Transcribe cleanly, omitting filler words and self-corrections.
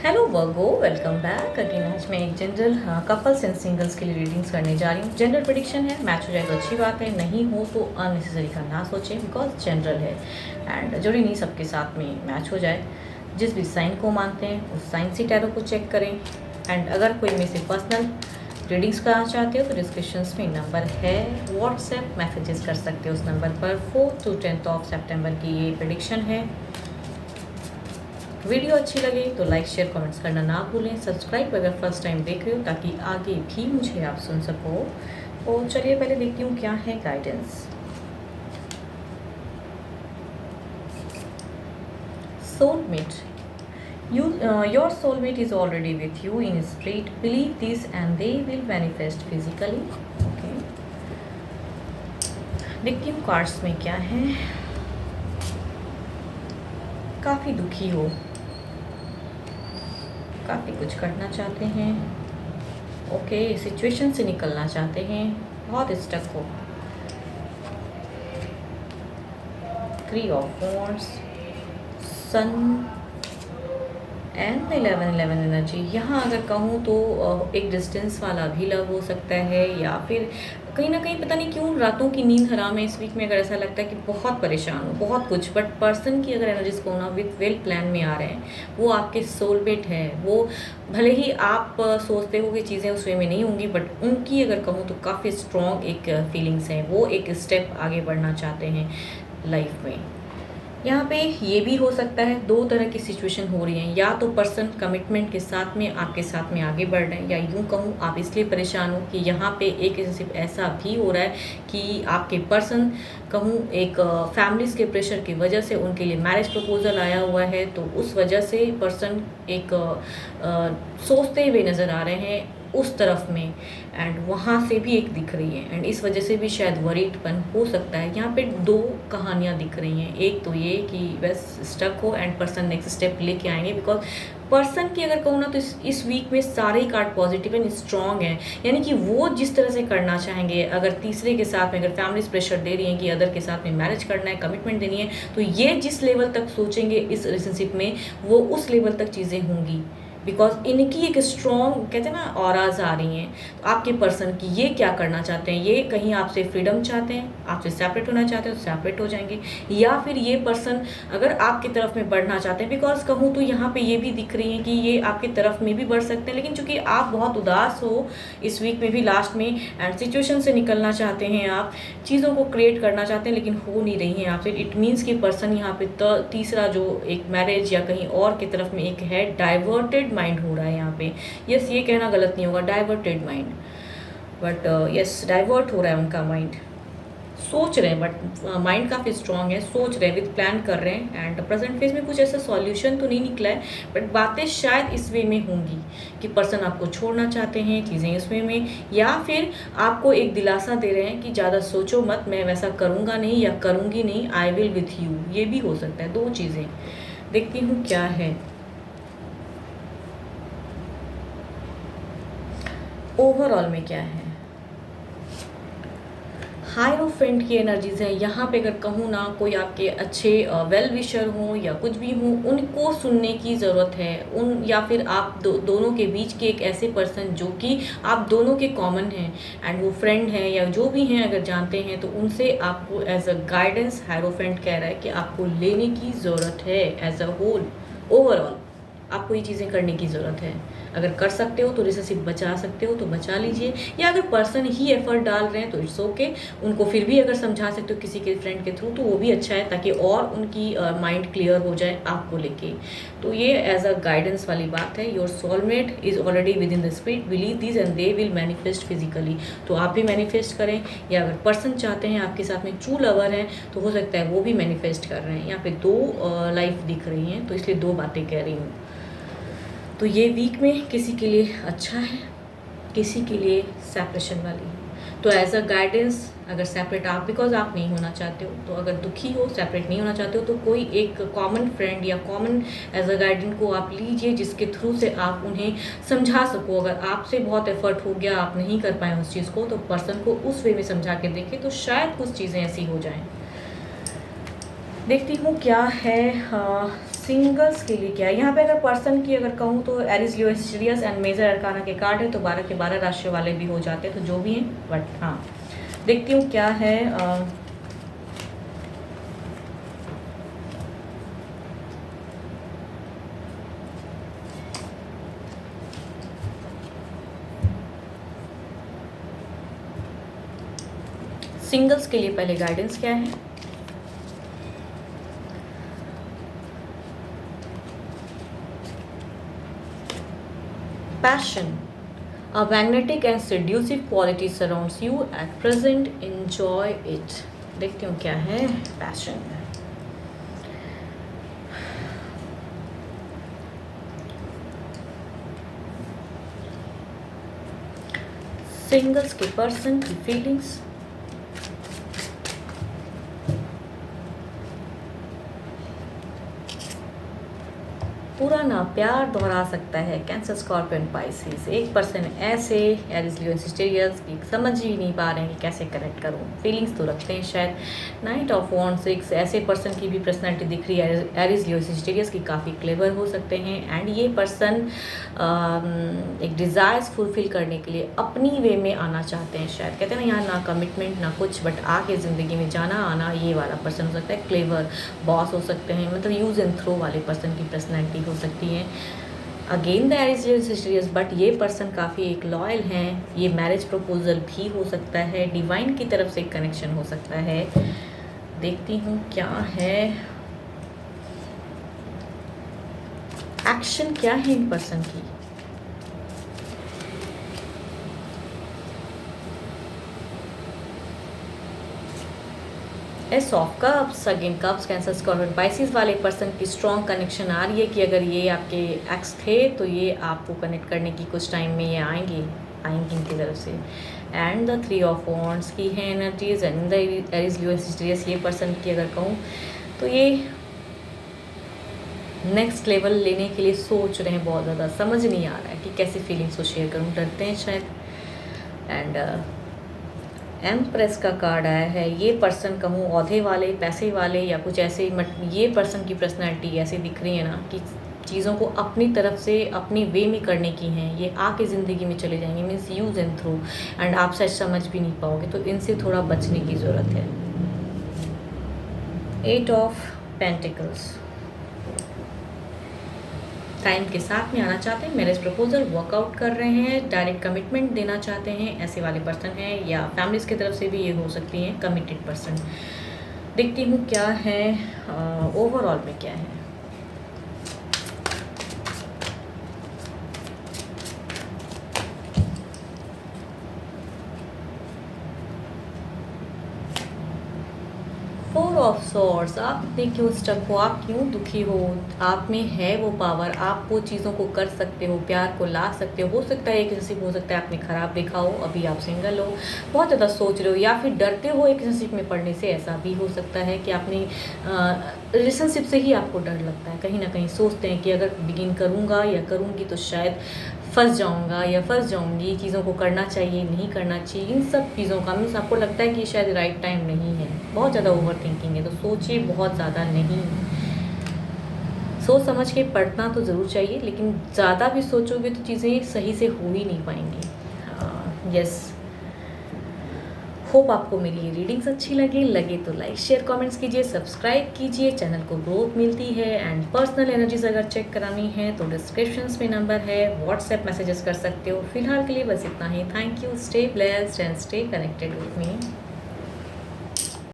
Hello वर्गो, welcome back again. आज मैं एक जनरल कपल्स एंड सिंगल्स के लिए रीडिंग्स करने जा रही हूँ। जनरल प्रेडिक्शन है, मैच हो जाए तो अच्छी बात है, नहीं हो तो अननेसेसरी का ना सोचें बिकॉज जनरल है एंड जरूरी नहीं सबके साथ में मैच हो जाए। जिस भी साइन को मानते हैं उस साइन से टैरो को चेक करें। एंड अगर कोई में से पर्सनल रीडिंग्स करना चाहते हो तो डिस्क्रिप्शन में नंबर है, व्हाट्सएप मैसेजेस कर सकते हो उस नंबर पर। 4 to 10 सितंबर की ये प्रेडिक्शन है। वीडियो अच्छी लगे तो लाइक शेयर कमेंट्स करना ना भूलें। सब्सक्राइब अगर फर्स्ट टाइम देख रहे हो ताकि आगे भी मुझे आप सुन सको। और चलिए पहले देखती हूँ क्या है guidance. Soulmate, your soulmate is already with you in spirit. Believe this and they will manifest physically. Okay. देखती हूँ कार्ड्स में क्या है। काफ़ी दुखी हो, काफ़ी कुछ करना चाहते हैं। ओके, सिचुएशन से निकलना चाहते हैं, बहुत स्टक हो। 3 of wands, sun and 11 energy. यहाँ अगर कहूँ तो एक डिस्टेंस वाला भी लव हो सकता है, या फिर कहीं ना कहीं पता नहीं क्यों रातों की नींद हराम है इस वीक में। अगर ऐसा लगता है कि बहुत परेशान हो, बहुत कुछ, बट पर्सन की अगर एनर्जीज को ना विथ वेल प्लान में आ रहे हैं, वो आपके सोलमेट है। वो भले ही आप सोचते हो कि चीज़ें उस वे में नहीं होंगी, बट उनकी अगर कहूँ तो काफ़ी स्ट्रॉन्ग एक फीलिंग्स हैं। वो एक स्टेप आगे बढ़ना चाहते हैं लाइफ में। यहाँ पे ये भी हो सकता है, दो तरह की सिचुएशन हो रही हैं। या तो पर्सन कमिटमेंट के साथ में आपके साथ में आगे बढ़ रहे हैं, या यूँ कहूँ आप इसलिए परेशान हो कि यहाँ पे एक रिलेशनशिप ऐसा भी हो रहा है कि आपके पर्सन कहूँ एक फैमिलीज़ के प्रेशर की वजह से उनके लिए मैरिज प्रपोजल आया हुआ है। तो उस वजह से पर्सन एक सोचते हुए नज़र आ रहे हैं उस तरफ में, एंड वहाँ से भी एक दिख रही है, एंड इस वजह से भी शायद वरीडपन हो सकता है। यहाँ पे दो कहानियाँ दिख रही हैं। एक तो ये कि बस स्टक हो एंड पर्सन नेक्स्ट स्टेप लेके आएंगे, बिकॉज पर्सन की अगर कहूँ ना तो इस वीक में सारे ही कार्ड पॉजिटिव एंड स्ट्रॉन्ग हैं। यानी कि वो जिस तरह से करना चाहेंगे, अगर तीसरे के साथ में अगर फैमिलीज प्रेशर दे रही हैं कि अदर के साथ में मैरिज करना है, कमिटमेंट देनी है, तो ये जिस लेवल तक सोचेंगे इस रिलेशनशिप में, वो उस लेवल तक चीज़ें होंगी। बिकॉज इनकी एक स्ट्रॉन्ग कहते हैं ना ऑराज आ रही हैं। तो आपके पर्सन की ये क्या करना चाहते हैं, ये कहीं आपसे फ्रीडम चाहते हैं, आपसे सेपरेट होना चाहते हैं तो सेपरेट हो जाएंगे, या फिर ये पर्सन अगर आपकी तरफ में बढ़ना चाहते हैं। बिकॉज कहूँ तो यहाँ पे ये भी दिख रही है कि ये आपकी तरफ में भी बढ़ सकते हैं, लेकिन चूंकि आप बहुत उदास हो इस वीक में भी लास्ट में, एंड सिचुएशन से निकलना चाहते हैं, आप चीज़ों को क्रिएट करना चाहते हैं लेकिन हो नहीं रही हैं आपसे। इट मीन्स कि पर्सन यहाँ पे तीसरा जो एक मैरिज या कहीं और की तरफ में एक है, डाइवर्टेड माइंड हो रहा है यहाँ पे। यस, ये कहना गलत नहीं होगा, diverted mind, but yes divert हो रहा है उनका माइंड। सोच रहे हैं बट माइंड काफ़ी स्ट्रांग है, सोच रहे हैं, विद प्लान कर रहे हैं। एंड प्रेजेंट फेज में कुछ ऐसा सॉल्यूशन तो नहीं निकला है, बट बातें शायद इस वे में होंगी कि पर्सन आपको छोड़ना चाहते हैं, चीज़ें इस वे में, या फिर आपको एक दिलासा दे रहे हैं कि ज़्यादा सोचो मत, मैं वैसा करूँगा नहीं या करूँगी नहीं, आई विल विथ यू। ये भी हो सकता है, दो चीज़ें। देखती हूँ क्या है ओवरऑल में क्या है। हायरोफेंट की एनर्जीज हैं यहाँ पे। अगर कहूँ ना, कोई आपके अच्छे वेल विशर हों या कुछ भी हों, उनको सुनने की ज़रूरत है। उन या फिर आप दोनों के बीच के एक ऐसे पर्सन जो कि आप दोनों के कॉमन हैं, एंड वो फ्रेंड हैं या जो भी हैं अगर जानते हैं, तो उनसे आपको एज अ गाइडेंस हायरोफेंट कह रहा है कि आपको लेने की ज़रूरत है। एज अ होल ओवरऑल आपको ये चीज़ें करने की ज़रूरत है। अगर कर सकते हो तो रिलेशनशिप बचा सकते हो तो बचा लीजिए, या अगर पर्सन ही एफर्ट डाल रहे हैं तो इट्स ओके। उनको फिर भी अगर समझा सकते हो किसी के फ्रेंड के थ्रू तो वो भी अच्छा है, ताकि और उनकी माइंड क्लियर हो जाए आपको लेके। तो ये एज अ गाइडेंस वाली बात है। Your soulmate is already with in the spirit, believe this and they will manifest physically. तो आप भी मैनिफेस्ट करें, या अगर पर्सन चाहते हैं आपके साथ में ट्रू लवर हैं तो हो सकता है वो भी मैनिफेस्ट कर रहे हैं। यहाँ पे दो लाइफ दिख रही हैं, तो इसलिए दो बातें कह रही हूँ। तो ये वीक में किसी के लिए अच्छा है, किसी के लिए सेपरेशन वाली। तो एज अ गाइडेंस, अगर सेपरेट आप बिकॉज आप नहीं होना चाहते हो, तो अगर दुखी हो, सेपरेट नहीं होना चाहते हो, तो कोई एक कॉमन फ्रेंड या कॉमन एज अ गाइडेंस को आप लीजिए, जिसके थ्रू से आप उन्हें समझा सको। अगर आपसे बहुत एफर्ट हो गया, आप नहीं कर पाए उस चीज़ को, तो पर्सन को उस वे में समझा के देखें, तो शायद कुछ चीज़ें ऐसी हो जाएं। देखती हूँ क्या है सिंगल्स के लिए क्या है यहाँ पे? अगर पर्सन की अगर कहूँ तो Aries, Leo, Sagittarius and major arcana के कार्ड है, तो 12 के 12 राशि वाले भी हो जाते हैं, तो जो भी हैं। बट हाँ, देखती हूँ क्या है। सिंगल्स के लिए पहले गाइडेंस क्या है? Passion. A magnetic and seductive quality surrounds you at present. Enjoy it. देखती हूँ क्या है पैशन। सिंगल्स के पर्सन की फीलिंग्स। पुराना प्यार दोहरा सकता है कैंसर, स्कॉर्पियन, पाइसिस। एक पर्सन ऐसे एरिस, लियो, सेजिटेरियस की समझ ही नहीं पा रहे हैं कि कैसे कनेक्ट करूं। फीलिंग्स तो रखते हैं शायद। नाइट ऑफ वॉन्ड्स, एक ऐसे पर्सन की भी पर्सनैलिटी दिख रही है एरिस, लियो, सेजिटेरियस की, काफ़ी क्लेवर हो सकते हैं। एंड ये पर्सन एक डिज़ायर्स फुलफिल करने के लिए अपनी वे में आना चाहते हैं शायद। कहते हैं ना, यहाँ ना कमिटमेंट ना कुछ, बट आके ज़िंदगी में जाना आना, ये वाला पर्सन हो सकता है। क्लेवर बॉस हो सकते हैं, मतलब यूज़ एंड थ्रो वाले पर्सन की पर्सनैलिटी हो सकती है। Again the Aries, Leo, Sagittarius, but ये पर्सन काफ़ी एक लॉयल हैं। ये मैरिज प्रपोजल भी हो सकता है, डिवाइन की तरफ से कनेक्शन हो सकता है। देखती हूँ क्या है एक्शन, क्या है इन पर्सन की। S of cups, again cups, cancer, scorpion, Pisces वाले पर्सन की स्ट्रॉन्ग कनेक्शन आ रही है कि अगर ये आपके एक्स थे तो ये आपको कनेक्ट करने की कुछ टाइम में ये आएंगी इनकी तरफ से। एंड द 3 ऑफ वॉन्ड्स की है energies. And the Aries, Leo, Sagittarius, ये पर्सन की अगर कहूँ तो ये नेक्स्ट लेवल लेने के लिए सोच रहे हैं बहुत ज़्यादा। समझ नहीं आ रहा है कि कैसे फीलिंग्स को शेयर करूँ, डरते हैं शायद। एंड एम्प्रेस का कार्ड आया है। ये पर्सन कहूँ औहदे वाले, पैसे वाले या कुछ ऐसे, ये पर्सन की पर्सनैलिटी ऐसी दिख रही है ना कि चीज़ों को अपनी तरफ से अपनी वे में करने की हैं। ये आके ज़िंदगी में चले जाएंगे, means use and through, and आप शायद समझ भी नहीं पाओगे, तो इनसे थोड़ा बचने की ज़रूरत है। 8 ऑफ पेंटिकल्स, टाइम के साथ में आना चाहते हैं, मैरिज प्रपोजल वर्कआउट कर रहे हैं, डायरेक्ट कमिटमेंट देना चाहते हैं, ऐसे वाले पर्सन हैं। या फैमिलीज़ की तरफ से भी ये हो सकती हैं कमिटेड पर्सन। देखती हूँ क्या है ओवरऑल में क्या है। फोर ऑफ सॉर्ड्स, आप इतने क्यों स्टक हो, आप क्यों दुखी हो? आप में है वो पावर, आप वो चीज़ों को कर सकते हो, प्यार को ला सकते हो सकता है एक रिलेशनशिप, हो सकता है आपने ख़राब देखा हो, अभी आप सिंगल हो, बहुत ज़्यादा सोच रहे हो, या फिर डरते हो एक रिलेशनशिप में पड़ने से। ऐसा भी हो सकता है कि आपने रिलेशनशिप से ही आपको डर लगता है, कहीं ना कहीं सोचते हैं कि अगर बिगिन करूँगा या करूँगी तो शायद फंस जाऊंगा या फंस जाऊंगी, चीज़ों को करना चाहिए नहीं करना चाहिए, इन सब चीज़ों का मीन्स आपको लगता है कि शायद राइट टाइम नहीं है। बहुत ज़्यादा ओवर थिंकिंग है, तो सोचिए बहुत ज़्यादा नहीं, सोच समझ के पढ़ना तो ज़रूर चाहिए, लेकिन ज़्यादा भी सोचोगे तो चीज़ें सही से हो ही नहीं पाएंगी। यस, होप आपको मेरी ये रीडिंग्स अच्छी लगे तो लाइक शेयर कमेंट्स कीजिए, सब्सक्राइब कीजिए, चैनल को ग्रोथ मिलती है। एंड पर्सनल एनर्जीज अगर चेक करानी है तो डिस्क्रिप्शंस में नंबर है, व्हाट्सएप मैसेजेस कर सकते हो। फिलहाल के लिए बस इतना ही। Thank you, stay blessed and stay connected with me.